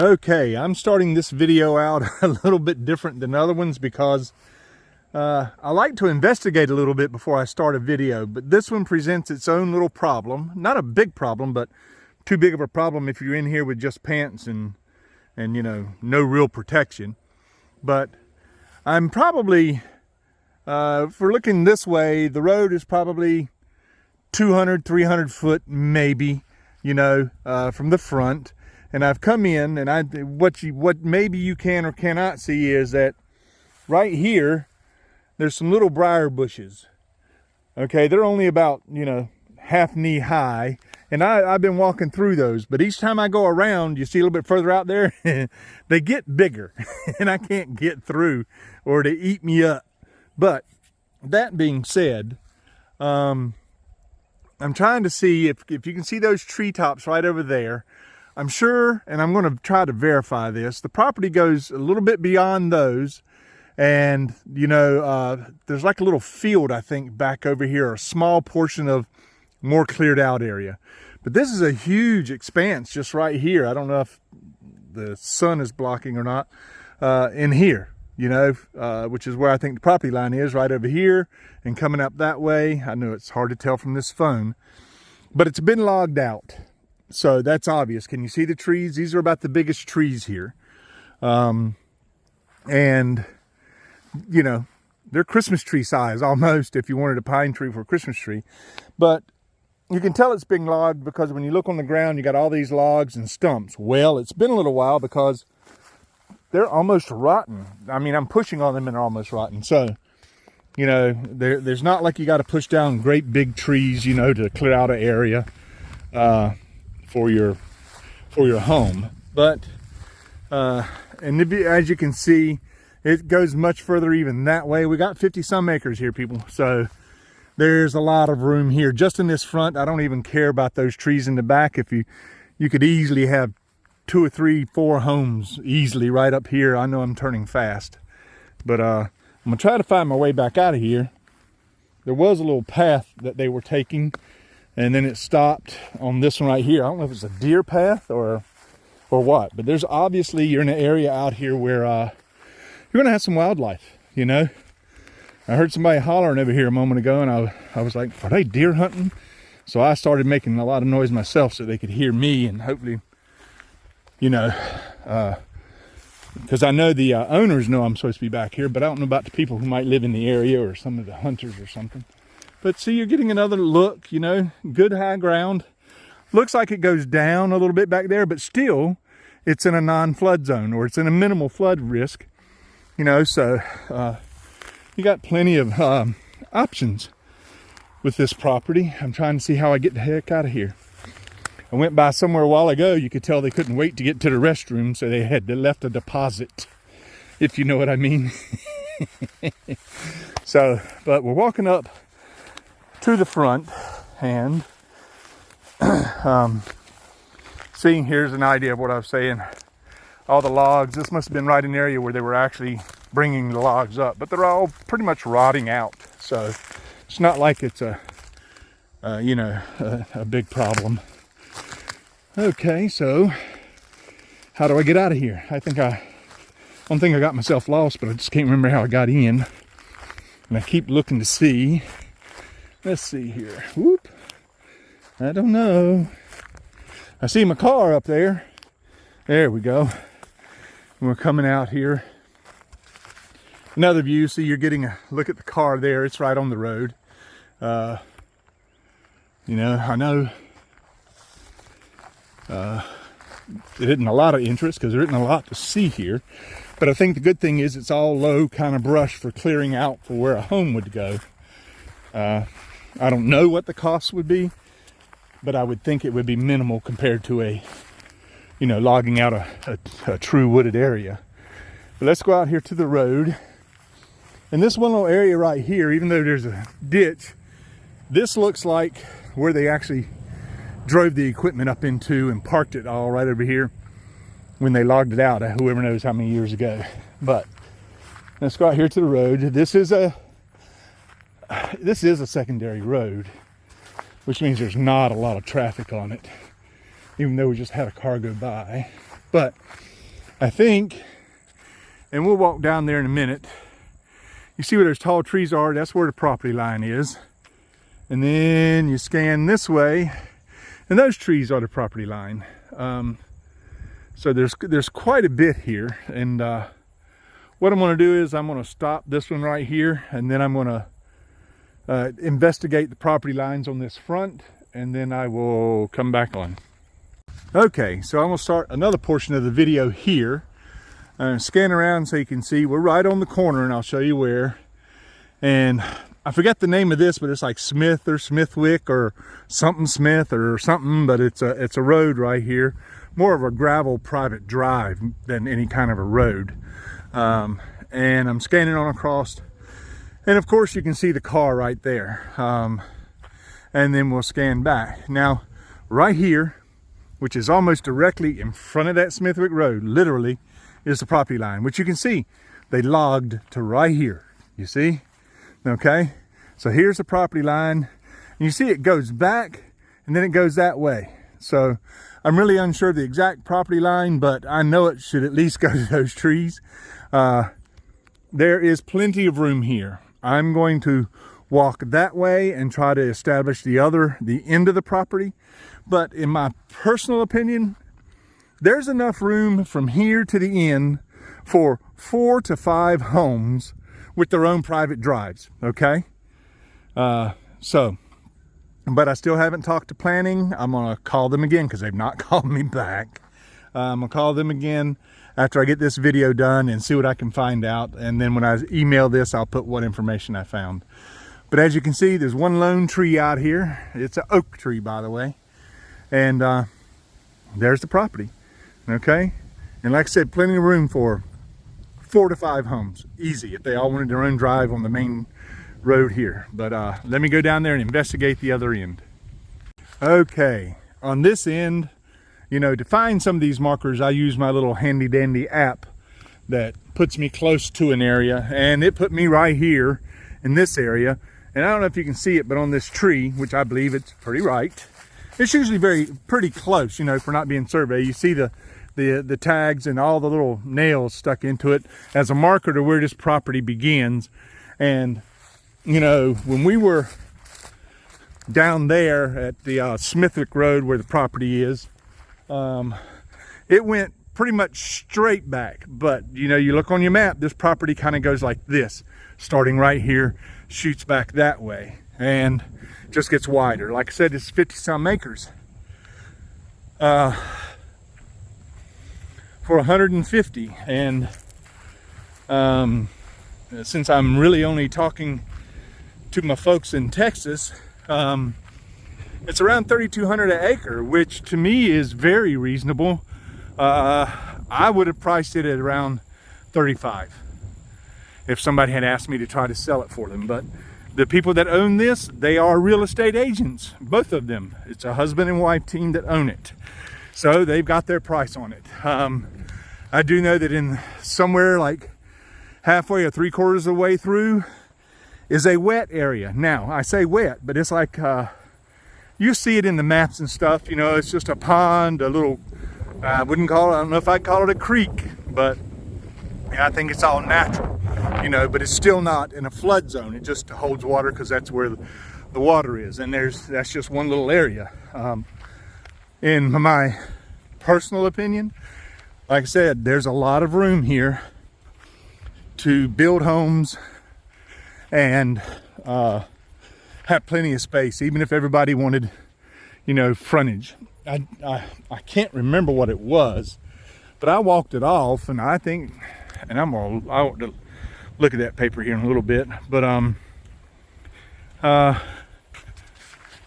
Okay, I'm starting this video out a little bit different than other ones because I like to investigate a little bit before I start a video, but this one presents its own little problem. Not a big problem, but too big of a problem if you're in here with just pants and you know, no real protection. But I'm probably, for looking this way, the road is probably 200, 300 foot maybe, you know, from the front. And I've come in, and what maybe you can or cannot see is that right here, there's some little briar bushes. Okay, they're only about, you know, half knee high, and I've been walking through those. But each time I go around, you see a little bit further out there, they get bigger, and I can't get through, or they eat me up. But that being said, I'm trying to see if you can see those treetops right over there. I'm sure, and I'm going to try to verify this, the property goes a little bit beyond those, and you know, there's like a little field, I think, back over here, a small portion of more cleared out area. But this is a huge expanse just right here. I don't know if the sun is blocking or not, in here, you know, which is where I think the property line is, right over here and coming up that way. I know it's hard to tell from this phone, but it's been logged out. So that's obvious. Can you see the trees? These are about the biggest trees here. And, you know, they're Christmas tree size almost if you wanted a pine tree for a Christmas tree. But you can tell it's being logged because when you look on the ground, you got all these logs and stumps. Well, it's been a little while because they're almost rotten. I mean, I'm pushing on them and they're almost rotten. So, you know, there's not like you got to push down great big trees, you know, to clear out an area. For your home, but and as you can see, it goes much further even that way. We got 50 some acres here, people, so there's a lot of room here just in this front. I don't even care about those trees in the back. If you could easily have 2 or 3, 4 homes easily right up here. I know I'm turning fast, but I'm gonna try to find my way back out of here. There was a little path that they were taking, and then it stopped on this one right here. I don't know if it's a deer path or what, but there's obviously, you're in an area out here where you're gonna have some wildlife, you know. I heard somebody hollering over here a moment ago, and I was like, are they deer hunting? So I started making a lot of noise myself so they could hear me, and hopefully, you know, because I know the owners know I'm supposed to be back here, but I don't know about the people who might live in the area or some of the hunters or something. But see, you're getting another look, you know, good high ground. Looks like it goes down a little bit back there, but still it's in a non-flood zone, or it's in a minimal flood risk, you know. So you got plenty of options with this property. I'm trying to see how I get the heck out of here. I went by somewhere a while ago. You could tell they couldn't wait to get to the restroom, so they left a deposit, if you know what I mean. So, but we're walking up to the front, and seeing, here's an idea of what I was saying. All the logs, this must have been right in an area where they were actually bringing the logs up, but they're all pretty much rotting out. So it's not like it's a big problem. Okay, so how do I get out of here? I think I got myself lost, but I just can't remember how I got in. And I keep looking to see. Let's see here. Whoop. I don't know. I see my car up there. There we go. We're coming out here. Another view. See, you're getting a look at the car there. It's right on the road. You know, I know there isn't a lot of interest because there isn't a lot to see here. But I think the good thing is it's all low kind of brush for clearing out for where a home would go. I don't know what the cost would be, but I would think it would be minimal compared to a, you know, logging out a true wooded area. But let's go out here to the road. And this one little area right here, even though there's a ditch, this looks like where they actually drove the equipment up into and parked it all right over here when they logged it out, whoever knows how many years ago. But let's go out here to the road. This is a secondary road, which means there's not a lot of traffic on it, even though we just had a car go by. But I think, and we'll walk down there in a minute. You see where those tall trees are? That's where the property line is. And then you scan this way, and those trees are the property line. So there's quite a bit here. And what I'm going to do is I'm going to stop this one right here, and then I'm going to investigate the property lines on this front, and then I will come back on. Okay, so I'm going to start another portion of the video here. Scan around so you can see we're right on the corner, and I'll show you where. And I forget the name of this, but it's like Smith or Smithwick or something Smith or something, but it's a road right here. More of a gravel private drive than any kind of a road. And I'm scanning on across, and of course you can see the car right there. And then we'll scan back. Now, right here, which is almost directly in front of that Smithwick Road, literally, is the property line, which you can see they logged to right here. You see? Okay, so here's the property line, and you see it goes back and then it goes that way. So I'm really unsure of the exact property line, but I know it should at least go to those trees. There is plenty of room here. I'm going to walk that way and try to establish the end of the property. But in my personal opinion, there's enough room from here to the end for 4 to 5 homes with their own private drives, okay? But I still haven't talked to planning. I'm gonna call them again because they've not called me back. I'm gonna call them again after I get this video done and see what I can find out. And then when I email this, I'll put what information I found. But as you can see, there's one lone tree out here. It's an oak tree, by the way. And there's the property, okay? And like I said, plenty of room for 4 to 5 homes, easy, if they all wanted their own drive on the main road here. But let me go down there and investigate the other end. Okay, on this end, you know, to find some of these markers, I use my little handy dandy app that puts me close to an area, and it put me right here in this area. And I don't know if you can see it, but on this tree, which I believe it's pretty right, it's usually pretty close, you know, for not being surveyed. You see the tags and all the little nails stuck into it as a marker to where this property begins. And you know, when we were down there at the Smithwick Road where the property is, it went pretty much straight back. But you know, you look on your map, this property kind of goes like this, starting right here, shoots back that way, and just gets wider. Like I said, it's 50 some acres. For 150, and since I'm really only talking to my folks in Texas, it's around 3,200 an acre, which to me is very reasonable. I would have priced it at around 35 if somebody had asked me to try to sell it for them. But the people that own this, they are real estate agents, both of them. It's a husband and wife team that own it, so they've got their price on it. I do know that in somewhere like halfway or 3/4 of the way through is a wet area. Now, I say wet, but it's like, you see it in the maps and stuff, you know, it's just a pond, a little, I don't know if I'd call it a creek, but yeah, I think it's all natural, you know, but it's still not in a flood zone. It just holds water because that's where the water is. And that's just one little area. In my personal opinion, like I said, there's a lot of room here to build homes and have plenty of space, even if everybody wanted, you know, frontage. I can't remember what it was, but I walked it off, and I think, and I'll look at that paper here in a little bit, but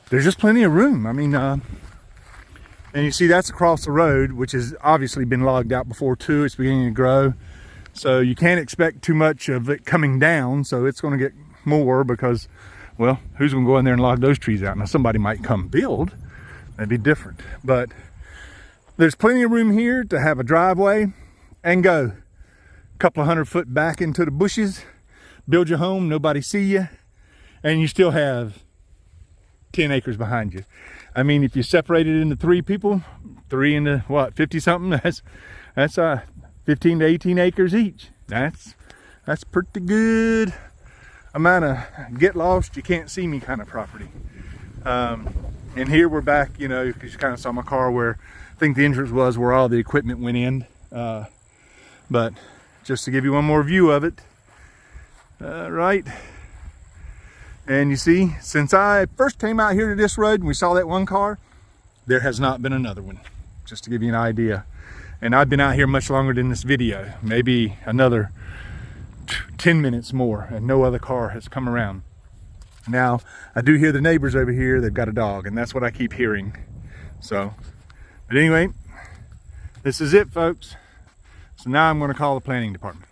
there's just plenty of room. I mean, and you see that's across the road, which has obviously been logged out before too. It's beginning to grow. So you can't expect too much of it coming down. So it's going to get more because, well, who's going to go in there and log those trees out? Now somebody might come build. That'd be different. But there's plenty of room here to have a driveway and go a couple of 100 foot back into the bushes, build your home, nobody see you, and you still have 10 acres behind you. I mean, if you separate it into 3 people, 3 into what, 50 something, that's 15 to 18 acres each. That's pretty good amount of get lost, you can't see me kind of property. And here we're back, you know, because you kind of saw my car where I think the entrance was where all the equipment went in. But just to give you one more view of it, right. And you see, since I first came out here to this road and we saw that one car, there has not been another one, just to give you an idea. And I've been out here much longer than this video, maybe another 10 minutes more, and no other car has come around. Now, I do hear the neighbors over here, they've got a dog, and that's what I keep hearing. So, but anyway, this is it, folks. So now I'm going to call the planning department.